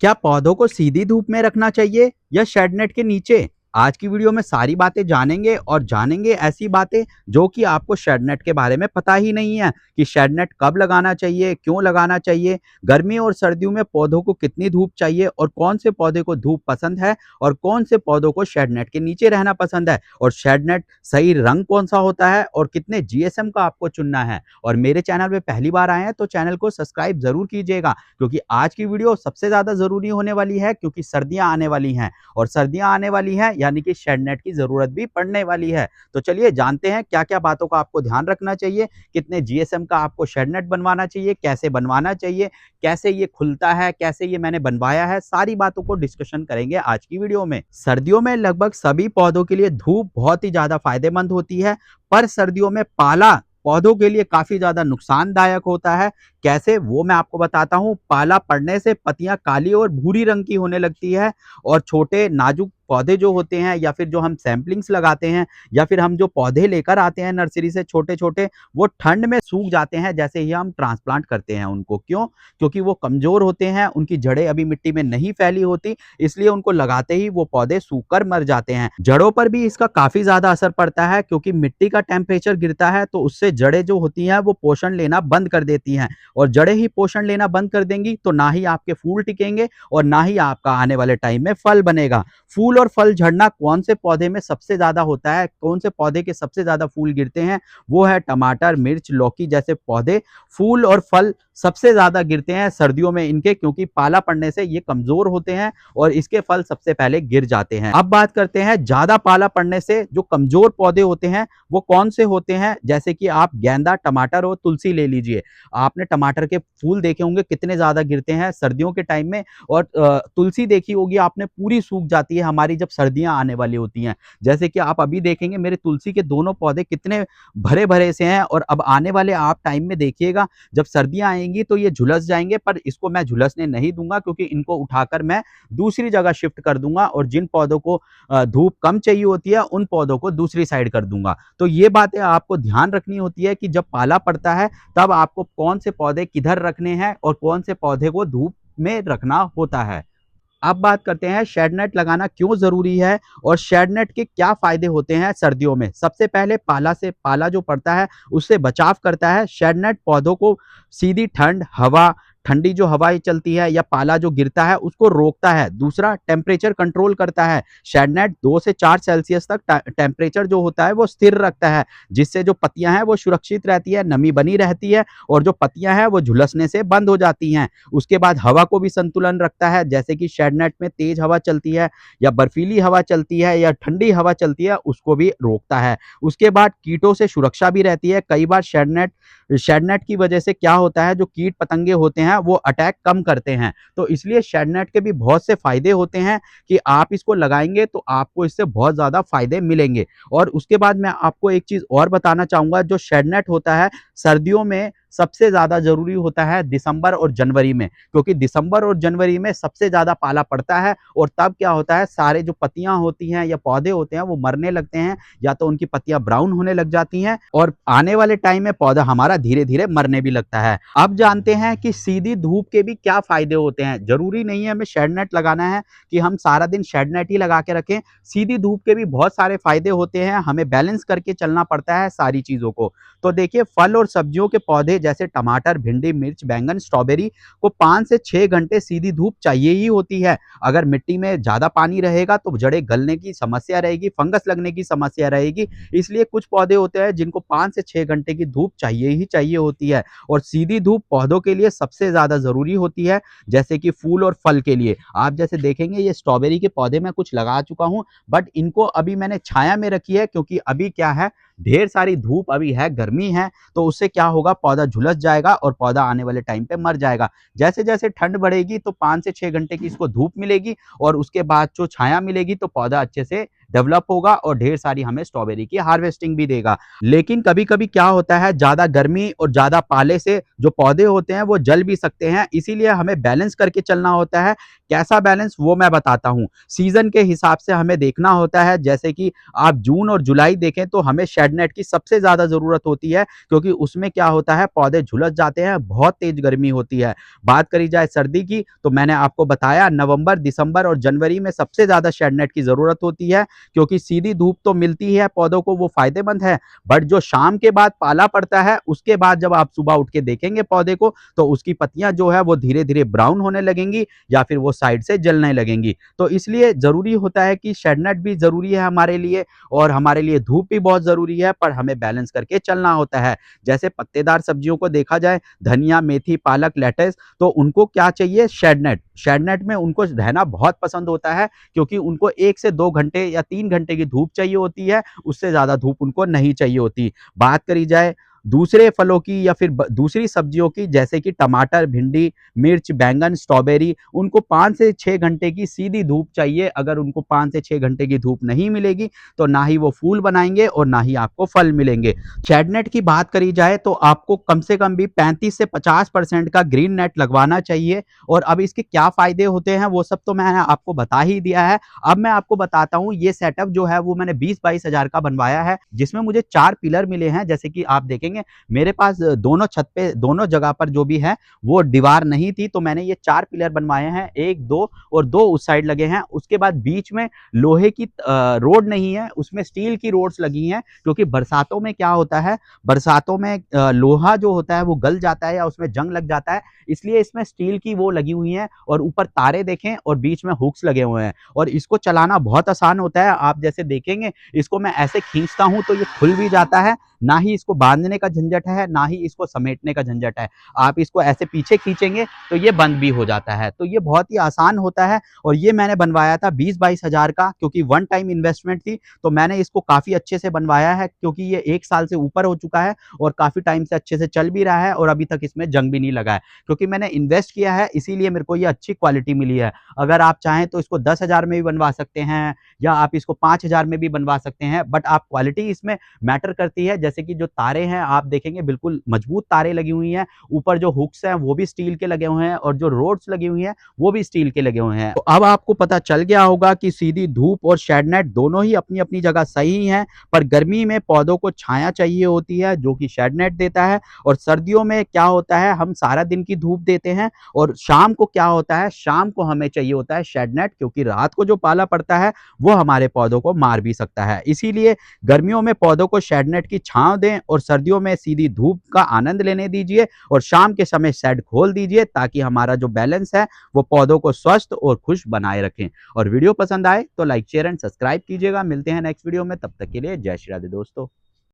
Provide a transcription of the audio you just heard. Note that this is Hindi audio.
क्या पौधों को सीधी धूप में रखना चाहिए या शेड नेट के नीचे? आज की वीडियो में सारी बातें जानेंगे और जानेंगे ऐसी बातें जो कि आपको शेड नेट के बारे में पता ही नहीं है कि शेड नेट कब लगाना चाहिए, क्यों लगाना चाहिए, गर्मी और सर्दियों में पौधों को कितनी धूप चाहिए और कौन से पौधे को धूप पसंद है और कौन से पौधों को शेड नेट के नीचे रहना पसंद है और शेड नेट सही रंग कौन सा होता है और कितने जीएसएम का आपको चुनना है। और मेरे चैनल पे पहली बार आए हैं तो चैनल को सब्सक्राइब जरूर कीजिएगा क्योंकि आज की वीडियो सबसे ज़्यादा ज़रूरी होने वाली है क्योंकि सर्दियाँ आने वाली हैं और सर्दियाँ आने वाली हैं यानी कि शेड नेट की ज़रूरत भी पड़ने वाली है। तो चलिए जानते हैं क्या-क्या बातों का आपको ध्यान रखना चाहिए, कितने जीएसएम का आपको शेड नेट बनवाना चाहिए, कैसे बनवाना चाहिए, कैसे ये खुलता है, कैसे ये मैंने बनवाया है, सारी बातों को डिस्कशन करेंगे आज की वीडियो में। सर्दियों में लगभग सभी पौधों के लिए धूप बहुत ही ज़्यादा फायदेमंद होती है, पर सर्दियों में पाला पौधों के लिए काफ़ी ज़्यादा नुकसानदायक होता है। कैसे वो मैं आपको बताता हूँ। पाला पड़ने से पत्तियाँ काली और भूरी रंग की होने लगती है और छोटे नाजुक पौधे जो होते हैं या फिर जो हम सैंपलिंग्स लगाते हैं या फिर हम जो पौधे लेकर आते हैं नर्सरी से छोटे-छोटे, वो ठंड में सूख जाते हैं जैसे ही हम ट्रांसप्लांट करते हैं उनको। क्यों? क्योंकि वो कमज़ोर होते हैं, उनकी जड़ें अभी मिट्टी में नहीं फैली होती, इसलिए उनको लगाते ही वो पौधे सूख कर मर जाते हैं। जड़ों पर भी इसका काफ़ी ज़्यादा असर पड़ता है क्योंकि मिट्टी का टेम्परेचर गिरता है तो उससे जड़ें जो होती हैं वो पोषण लेना बंद कर देती हैं और जड़ें ही पोषण लेना बंद कर देंगी तो ना ही आपके फूल टिकेंगे और ना ही आपका आने वाले टाइम में फल बनेगा। फूल और फल झड़ना कौन से पौधे में सबसे ज़्यादा होता है, कौन से पौधे के सबसे ज़्यादा फूल गिरते हैं? वो है टमाटर, मिर्च, लौकी जैसे पौधे। फूल और फल सबसे ज़्यादा गिरते हैं सर्दियों में इनके क्योंकि पाला पड़ने से ये कमज़ोर होते हैं और इसके फल सबसे पहले गिर जाते हैं। अब बात करते हैं ज़्यादा पाला पड़ने से जो कमज़ोर पौधे होते हैं, वो कौन से होते हैं? जैसे कि आप गेंदा, टमाटर और तुलसी ले लीजिए। आपने टमाटर के फूल देखे होंगे कितने ज़्यादा गिरते हैं सर्दियों के टाइम में और तुलसी देखी होगी आपने पूरी सूख जाती है हमारी जब सर्दियाँ आने वाली होती हैं। जैसे कि आप अभी देखेंगे मेरे तुलसी के दोनों पौधे कितने भरे-भरे से हैं और अब आने वाले आप टाइम में देखिएगा जब सर्दियाँ आएँगी तो ये झुलस जाएँगे, पर इसको मैं झुलसने नहीं दूँगा क्योंकि इनको उठाकर मैं दूसरी जगह शिफ्ट कर दूँगा और जिन पौधों को धूप कम चाहिए होती है उन पौधों को दूसरी साइड कर दूँगा। तो ये बातें आपको ध्यान रखनी होती है कि जब पाला पड़ता है तब आपको कौन से पौधे किधर रखने हैं और कौन से पौधे को धूप में रखना होता है। अब बात करते हैं शेड नेट लगाना क्यों ज़रूरी है और शेड नेट के क्या फ़ायदे होते हैं सर्दियों में। सबसे पहले पाला जो पड़ता है उससे बचाव करता है। शेड नेट पौधों को सीधी ठंडी जो हवाएँ चलती है या पाला जो गिरता है उसको रोकता है। दूसरा टेम्परेचर कंट्रोल करता है। शेड नेट 2 से 4 सेल्सियस तक टेम्परेचर जो होता है वो स्थिर रखता है, जिससे जो पत्तियाँ हैं वो सुरक्षित रहती है, नमी बनी रहती है और जो पत्तियाँ हैं वो झुलसने से बंद हो जाती हैं। उसके बाद हवा को भी संतुलन रखता है, जैसे कि शेड नेट में तेज हवा चलती है या बर्फीली हवा चलती है या ठंडी हवा चलती है उसको भी रोकता है। उसके बाद कीटों से सुरक्षा भी रहती है। कई बार शेड नेट की वजह से क्या होता है जो कीट पतंगे होते हैं वो अटैक कम करते हैं। तो इसलिए शेड नेट के भी बहुत से फायदे होते हैं कि आप इसको लगाएँगे तो आपको इससे बहुत ज़्यादा फायदे मिलेंगे। और उसके बाद मैं आपको एक चीज़ और बताना चाहूँगा, जो शेड नेट होता है सर्दियों में सबसे ज़्यादा ज़रूरी होता है दिसंबर और जनवरी में, क्योंकि दिसंबर और जनवरी में सबसे ज़्यादा पाला पड़ता है और तब क्या होता है सारे जो पत्तियाँ होती हैं या पौधे होते हैं वो मरने लगते हैं या तो उनकी पत्तियाँ ब्राउन होने लग जाती हैं और आने वाले टाइम में पौधा हमारा धीरे-धीरे मरने भी लगता है। अब जानते हैं कि सीधी धूप के भी क्या फ़ायदे होते हैं। ज़रूरी नहीं है हमें शेड नेट लगाना है कि हम सारा दिन शेड नेट ही लगा के रखें। सीधी धूप के भी बहुत सारे फ़ायदे होते हैं, हमें बैलेंस करके चलना पड़ता है सारी चीज़ों को। तो देखिए फल और सब्जियों के पौधे जैसे टमाटर, भिंडी, मिर्च, बैंगन, स्ट्रॉबेरी को 5 से 6 घंटे सीधी धूप चाहिए ही होती है। अगर मिट्टी में ज़्यादा पानी रहेगा तो जड़ें गलने की समस्या रहेगी, फंगस लगने की समस्या रहेगी। इसलिए कुछ पौधे होते हैं जिनको 5 से 6 घंटे की धूप चाहिए ही चाहिए होती है और सीधी धूप पौधों के लिए सबसे ज़्यादा ज़रूरी होती है, जैसे कि फूल और फल के लिए। आप जैसे देखेंगे ये स्ट्रॉबेरी के पौधे मैं कुछ लगा चुका हूँ, बट इनको अभी मैंने छाया में रखी है क्योंकि अभी क्या है ढेर सारी धूप अभी है, गर्मी है, तो उससे क्या होगा पौधा झुलस जाएगा और पौधा आने वाले टाइम पे मर जाएगा। जैसे-जैसे ठंड बढ़ेगी तो 5 से 6 घंटे की इसको धूप मिलेगी और उसके बाद जो छाया मिलेगी तो पौधा अच्छे से डेवलप होगा और ढेर सारी हमें स्ट्रॉबेरी की हार्वेस्टिंग भी देगा। लेकिन कभी-कभी क्या होता है, ज़्यादा गर्मी और ज़्यादा पाले से जो पौधे होते हैं वो जल भी सकते हैं, इसीलिए हमें बैलेंस करके चलना होता है। कैसा बैलेंस, वो मैं बताता हूँ। सीज़न के हिसाब से हमें देखना होता है, जैसे कि आप जून और जुलाई देखें तो हमें शेड नेट की सबसे ज़्यादा ज़रूरत होती है, क्योंकि उसमें क्या होता है, पौधे झुलस जाते हैं, बहुत तेज़ गर्मी होती है। बात करी जाए सर्दी की, तो मैंने आपको बताया नवंबर, दिसंबर और जनवरी में सबसे ज़्यादा शेड नेट की ज़रूरत होती है, क्योंकि सीधी धूप तो मिलती है पौधों को, वो फ़ायदेमंद है, बट जो शाम के बाद पाला पड़ता है, उसके बाद जब आप सुबह उठ के देखेंगे पौधे को, तो उसकी पत्तियाँ जो है वो धीरे-धीरे ब्राउन होने लगेंगी या फिर वो साइड से जलने लगेंगी। तो इसलिए ज़रूरी होता है कि शेड नेट भी ज़रूरी है हमारे लिए और हमारे लिए धूप भी बहुत ज़रूरी है, पर हमें बैलेंस करके चलना होता है। जैसे पत्तेदार सब्जियों को देखा जाए, धनिया, मेथी, पालक, लेट्स, तो उनको क्या चाहिए, शेड नेट। शेड नेट में उनको रहना बहुत पसंद होता है, क्योंकि उनको 1 से 2 घंटे या 3 घंटे की धूप चाहिए होती है, उससे ज़्यादा धूप उनको नहीं चाहिए होती। बात करी जाए दूसरे फलों की या फिर दूसरी सब्जियों की, जैसे कि टमाटर, भिंडी, मिर्च, बैंगन, स्ट्रॉबेरी, उनको 5 से 6 घंटे की सीधी धूप चाहिए। अगर उनको 5 से 6 घंटे की धूप नहीं मिलेगी, तो ना ही वो फूल बनाएँगे और ना ही आपको फल मिलेंगे। शेड नेट की बात करी जाए तो आपको कम से कम भी 35 से 50% का ग्रीन नेट लगवाना चाहिए, और अब इसके क्या फ़ायदे होते हैं वो सब तो मैंने आपको बता ही दिया है। अब मैं आपको बताता हूँ, ये सेटअप जो है वो मैंने 20-22 हज़ार का बनवाया है, जिसमें मुझे 4 पिलर मिले हैं। जैसे कि आप देखेंगे मेरे पास दोनों छत पे, दोनों जगह पर जो भी है वो दीवार नहीं थी, तो मैंने ये 4 पिलर बनवाए हैं, 1, 2 और 2 उस साइड लगे हैं। उसके बाद बीच में लोहे की रोड नहीं है, उसमें स्टील की रोड्स लगी हैं, क्योंकि बरसातों में क्या होता है, बरसातों में लोहा जो होता है वो गल जाता है या उसमें जंग लग जाता है, इसलिए इसमें स्टील की वो लगी हुई हैं, और ऊपर तारे देखें और बीच में हुक्स लगे हुए हैं, और इसको चलाना बहुत आसान होता है। आप जैसे देखेंगे, इसको मैं ऐसे खींचता हूं तो ये खुल भी जाता है, ना ही इसको बांधने का झंझट है, ना ही इसको समेटने का झंझट है। आप इसको ऐसे पीछे खींचेंगे तो ये बंद भी हो जाता है, तो ये बहुत ही आसान होता है। और ये मैंने बनवाया था 20-22 हज़ार का, क्योंकि वन टाइम इन्वेस्टमेंट थी, तो मैंने इसको काफ़ी अच्छे से बनवाया है, क्योंकि ये 1 साल से ऊपर हो चुका है और काफ़ी टाइम से अच्छे से चल भी रहा है, और अभी तक इसमें जंग भी नहीं लगा है, क्योंकि मैंने इन्वेस्ट किया है, इसीलिए मेरे को ये अच्छी क्वालिटी मिली है। अगर आप चाहें तो इसको 10 हज़ार में भी बनवा सकते हैं, या आप इसको 5 हज़ार में भी बनवा सकते हैं, बट आप क्वालिटी इसमें मैटर करती है। जैसे कि जो तारे हैं, आप देखेंगे बिल्कुल मजबूत तारे लगी हुई हैं, ऊपर जो हुक्स हैं वो भी स्टील के लगे हुए हैं, और जो रोड्स लगी हुई हैं वो भी स्टील के लगे हुए हैं। तो अब आपको पता चल गया होगा कि सीधी धूप और शेड नेट दोनों ही अपनी अपनी जगह सही हैं, पर गर्मी में पौधों को छाया चाहिए होती है, जो कि शेड नेट देता है, और सर्दियों में क्या होता है, हम सारा दिन की धूप देते हैं, और शाम को क्या होता है, शाम को हमें चाहिए होता है शेड नेट, क्योंकि रात को जो पाला पड़ता है वो हमारे पौधों को मार भी सकता है। इसीलिए गर्मियों में पौधों को शेड नेट की छांव दें, और सर्दियों में सीधी धूप का आनंद लेने दीजिए, और शाम के समय शेड खोल दीजिए, ताकि हमारा जो बैलेंस है वो पौधों को स्वस्थ और खुश बनाए रखें। और वीडियो पसंद आए तो लाइक, शेयर एंड सब्सक्राइब कीजिएगा। मिलते हैं नेक्स्ट वीडियो में, तब तक के लिए जय श्री राधे दोस्तों।